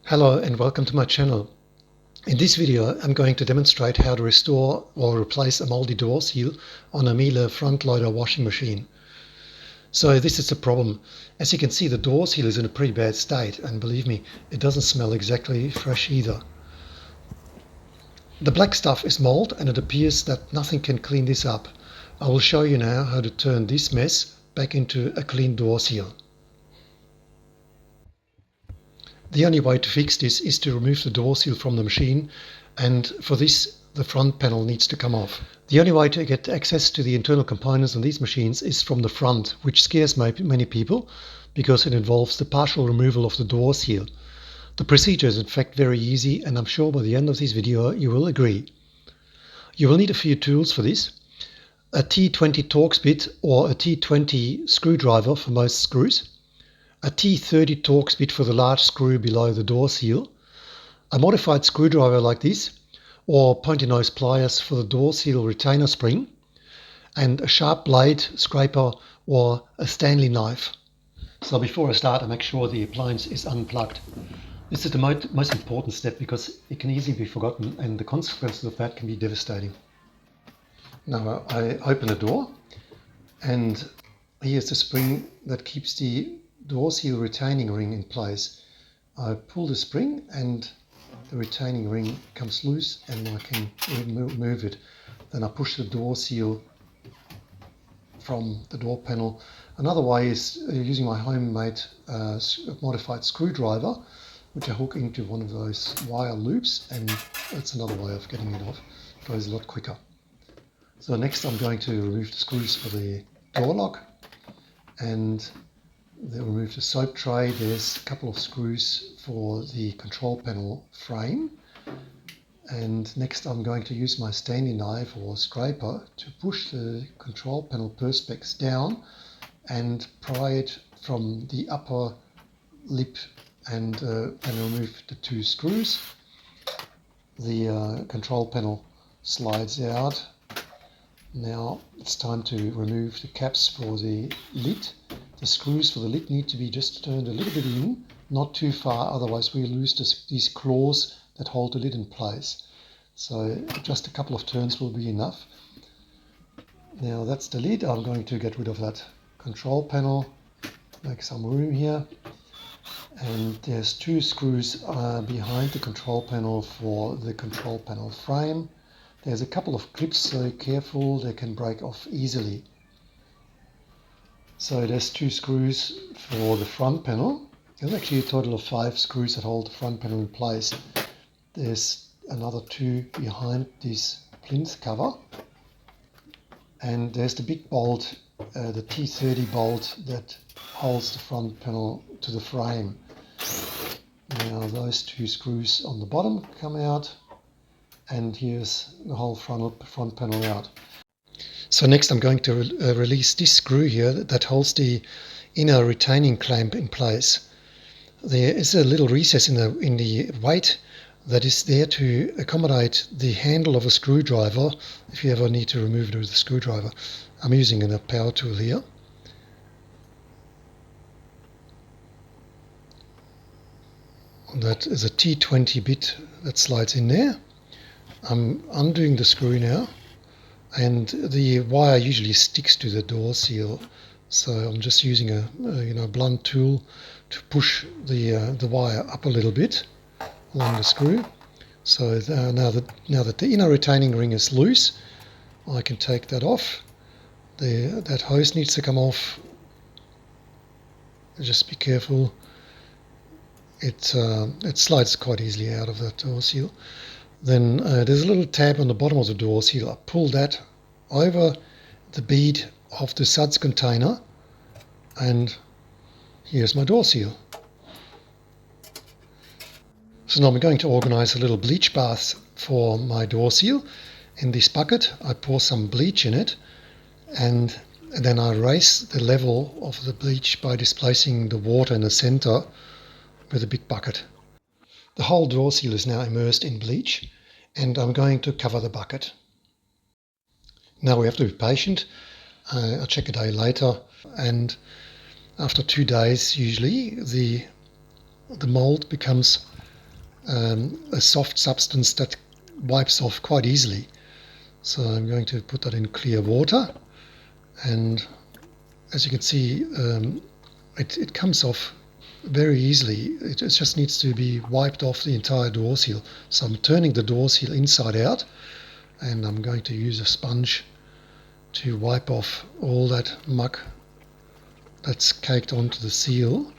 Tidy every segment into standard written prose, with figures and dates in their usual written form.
Hello and welcome to my channel. In this video I'm going to demonstrate how to restore or replace a moldy door seal on a Miele front loader washing machine. So this is the problem. As you can see, the door seal is in a pretty bad state, and believe me, it doesn't smell exactly fresh either. The black stuff is mold and it appears that nothing can clean this up. I will show you now how to turn this mess back into a clean door seal. The only way to fix this is to remove the door seal from the machine, and for this the front panel needs to come off. The only way to get access to the internal components on these machines is from the front, which scares many people because it involves the partial removal of the door seal. The procedure is in fact very easy, and I'm sure by the end of this video you will agree. You will need a few tools for this: a T20 Torx bit or a T20 screwdriver for most screws, a T30 Torx bit for the large screw below the door seal, a modified screwdriver like this, or pointy nose pliers for the door seal retainer spring, and a sharp blade, scraper, or a Stanley knife. So before I start, I make sure the appliance is unplugged. This is the most important step because it can easily be forgotten, and the consequences of that can be devastating. Now I open the door, and here's the spring that keeps the door seal retaining ring in place. I pull the spring and the retaining ring comes loose and I can remove it. Then I push the door seal from the door panel. Another way is using my homemade modified screwdriver, which I hook into one of those wire loops, and that's another way of getting it off. It goes a lot quicker. So next I'm going to remove the screws for the door lock, and then remove the soap tray. There's a couple of screws for the control panel frame, and next I'm going to use my Stanley knife or scraper to push the control panel perspex down and pry it from the upper lip and remove the two screws. The control panel slides out. Now it's time to remove the caps for the lid. The screws for the lid need to be just turned a little bit in, not too far, otherwise we lose these claws that hold the lid in place. So just a couple of turns will be enough. Now that's the lid. I'm going to get rid of that control panel, make some room here. And there's two screws behind the control panel for the control panel frame. There's a couple of clips, so careful, they can break off easily. So there's two screws for the front panel. There's actually a total of 5 screws that hold the front panel in place. There's another 2 behind this plinth cover. And there's the big bolt, the T30 bolt that holds the front panel to the frame. Now those 2 screws on the bottom come out, and here's the whole front panel out. So next I'm going to release this screw here that holds the inner retaining clamp in place. There is a little recess in the weight that is there to accommodate the handle of a screwdriver if you ever need to remove it with a screwdriver. I'm using a power tool here. That is a T20 bit that slides in there. I'm undoing the screw now, and the wire usually sticks to the door seal, so I'm just using a blunt tool to push the wire up a little bit along the screw. So now that the inner retaining ring is loose, I can take that off. That hose needs to come off. Just be careful. It slides quite easily out of that door seal. Then there's a little tab on the bottom of the door seal. I pull that over the bead of the suds container, and here's my door seal. So now I'm going to organize a little bleach bath for my door seal. In this bucket I pour some bleach in it, and then I raise the level of the bleach by displacing the water in the center with a big bucket. The whole door seal is now immersed in bleach, and I'm going to cover the bucket. Now we have to be patient. I'll check a day later, and after 2 days usually the mould becomes a soft substance that wipes off quite easily. So I'm going to put that in clear water, and as you can see, it comes off very easily. It just needs to be wiped off the entire door seal. So I'm turning the door seal inside out, and I'm going to use a sponge to wipe off all that muck that's caked onto the seal.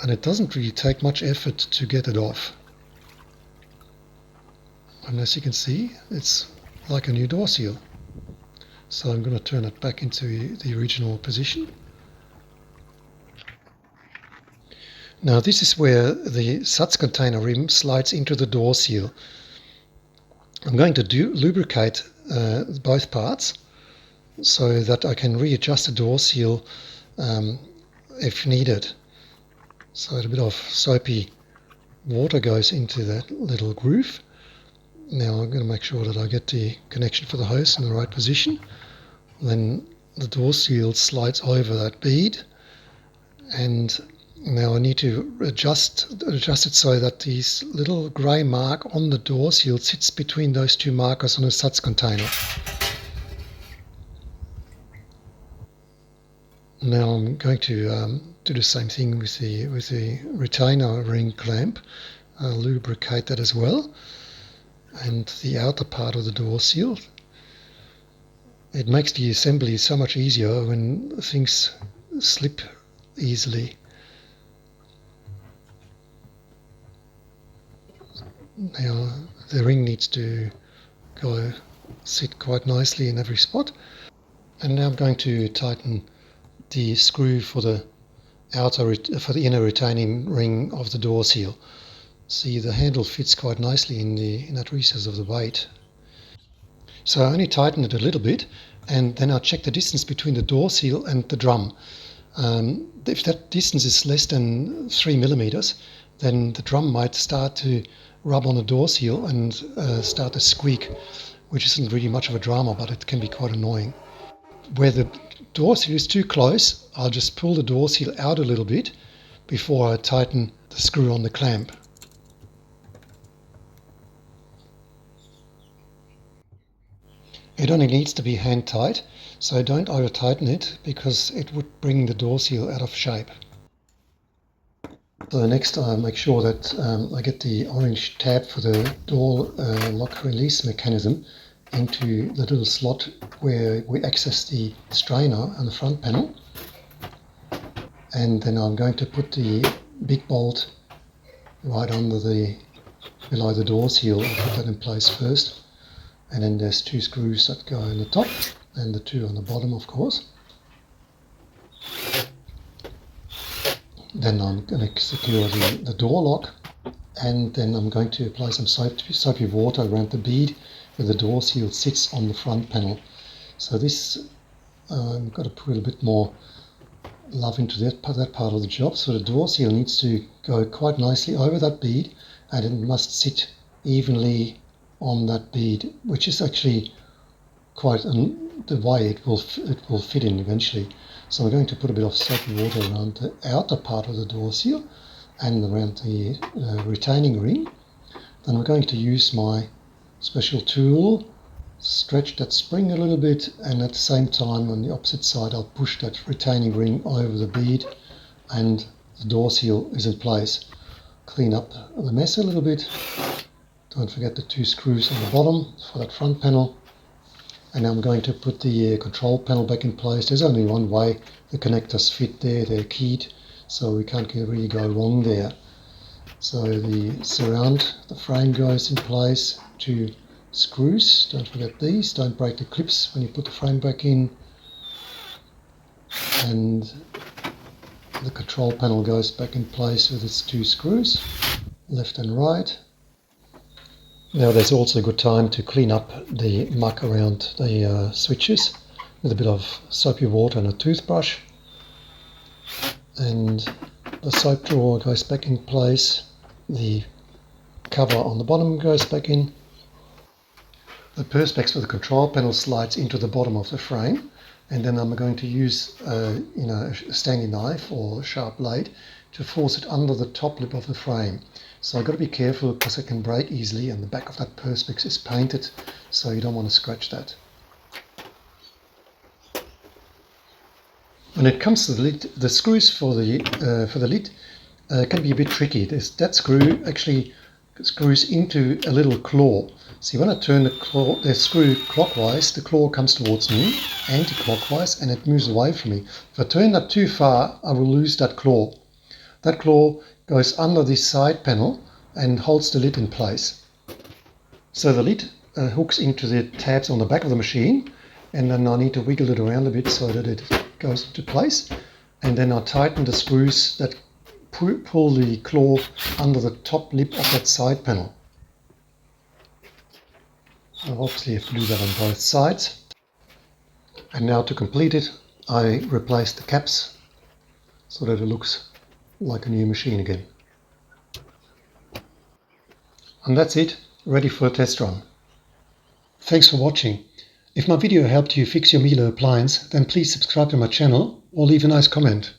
And it doesn't really take much effort to get it off. And as you can see, it's like a new door seal. So I'm going to turn it back into the original position. Now this is where the SUTS container rim slides into the door seal. I'm going to lubricate both parts so that I can readjust the door seal if needed. So a bit of soapy water goes into that little groove. Now I'm going to make sure that I get the connection for the hose in the right position. Then the door seal slides over that bead, and now I need to adjust it so that this little grey mark on the door seal sits between those two markers on a SUTS container. Now I'm going to do the same thing with the retainer ring clamp. I'll lubricate that as well, and the outer part of the door seal. It makes the assembly so much easier when things slip easily. Now the ring needs to sit quite nicely in every spot. And now I'm going to tighten the screw for the inner retaining ring of the door seal. See, the handle fits quite nicely in that recess of the weight. So I only tighten it a little bit, and then I'll check the distance between the door seal and the drum. If that distance is less than 3 millimeters, then the drum might start to rub on the door seal and start to squeak, which isn't really much of a drama, but it can be quite annoying. Where the door seal is too close, I'll just pull the door seal out a little bit before I tighten the screw on the clamp. It only needs to be hand tight, so don't over tighten it because it would bring the door seal out of shape. So next I make sure that I get the orange tab for the door lock release mechanism into the little slot where we access the strainer on the front panel. And then I'm going to put the big bolt right under below the door seal. I'll put that in place first. And then there's 2 screws that go on the top and the 2 on the bottom, of course. Then I'm going to secure the door lock, and then I'm going to apply some soapy water around the bead where the door seal sits on the front panel. So this, I've got to put a bit more love into that part of the job. So the door seal needs to go quite nicely over that bead, and it must sit evenly on that bead, which is actually quite the way it will fit in eventually. So I'm going to put a bit of soapy water around the outer part of the door seal and around the retaining ring. Then I'm going to use my special tool, stretch that spring a little bit, and at the same time on the opposite side I'll push that retaining ring over the bead, and the door seal is in place. Clean up the mess a little bit. Don't forget the 2 screws on the bottom for that front panel. And I'm going to put the control panel back in place. There's only one way the connectors fit there, they're keyed, so we can't really go wrong there. So the frame goes in place, 2 screws, don't forget these, don't break the clips when you put the frame back in. And the control panel goes back in place with its 2 screws, left and right. Now there's also a good time to clean up the muck around the switches with a bit of soapy water and a toothbrush. And the soap drawer goes back in place, the cover on the bottom goes back in. The perspex for the control panel slides into the bottom of the frame, and then I'm going to use a Stanley knife or a sharp blade to force it under the top lip of the frame. So I've got to be careful because it can break easily, and the back of that perspex is painted, so you don't want to scratch that. When it comes to the lid, the screws for the lid can be a bit tricky. That screw actually screws into a little claw. See, when I turn the screw clockwise, the claw comes towards me, anti-clockwise, and it moves away from me. If I turn that too far, I will lose that claw. That claw goes under this side panel and holds the lid in place. So the lid hooks into the tabs on the back of the machine, and then I need to wiggle it around a bit so that it goes into place. And then I tighten the screws that pull the claw under the top lip of that side panel. I obviously have to do that on both sides. And now to complete it, I replace the caps so that it looks like a new machine again. And that's it, ready for a test run. Thanks for watching. If my video helped you fix your Miele appliance, then please subscribe to my channel or leave a nice comment.